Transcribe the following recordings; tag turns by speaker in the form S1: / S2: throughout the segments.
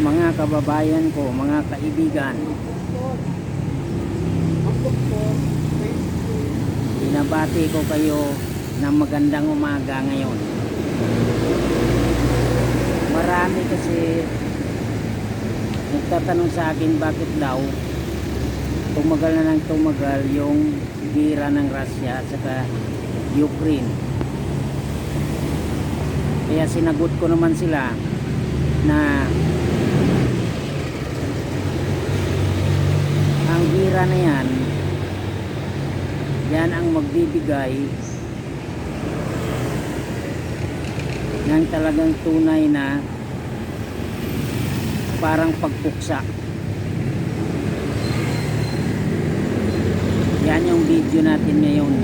S1: Mga kababayan ko, mga kaibigan, binabati ko kayo ng magandang umaga ngayon. Marami kasi nagtatanong sa akin bakit daw tumagal na ng tumagal yung gira ng Russia at saka Ukraine. Kaya sinagot ko naman sila na ang gira na yan ang magbibigay ng talagang tunay na parang pagpuksa. Yan yung video natin ngayon.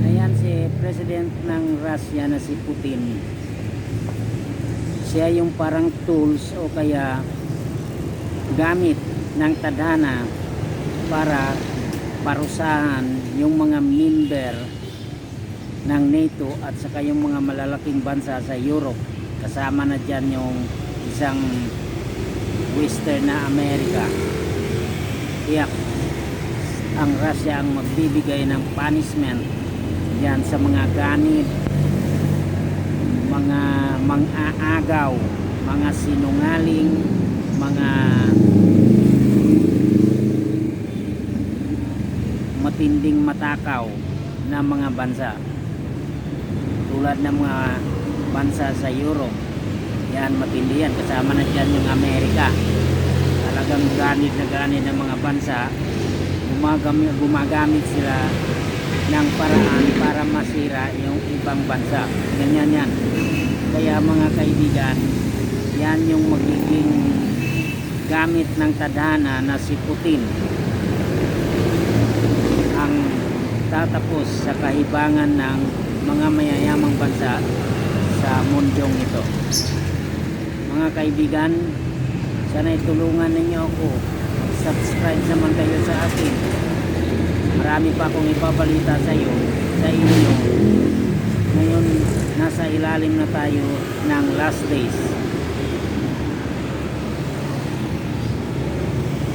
S1: Ayan si President ng Russia na si Putin. Siya yung parang tools o kaya gamit ng tadhana para parusahan yung mga member ng NATO at saka yung mga malalaking bansa sa Europe. Kasama na dyan yung isang Western na Amerika. Kaya ang Russia ang magbibigay ng punishment yan sa mga ganid, mga mang-aagaw, mga sinungaling, mga matinding matakaw na mga bansa tulad ng mga bansa sa Europe. Yan, matindi yan, kasama na dyan yung Amerika. Talagang ganid na ganid ng mga bansa, gumagamit sila ng paraan para masira yung ibang bansa. Ganyan yan. Kaya mga kaibigan, yan yung magiging gamit ng tadhana na si Putin ang tatapos sa kahibangan ng mga mayayamang bansa sa mundong ito. Mga kaibigan, sana'y tulungan ninyo ako. Subscribe naman kayo sa akin. Marami pa akong ipabalita sa inyo. Ngayon, nasa ilalim na tayo ng last days.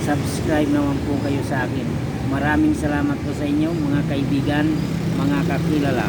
S1: Subscribe naman po kayo sa akin. Maraming salamat po sa inyo mga kaibigan, mga kakilala.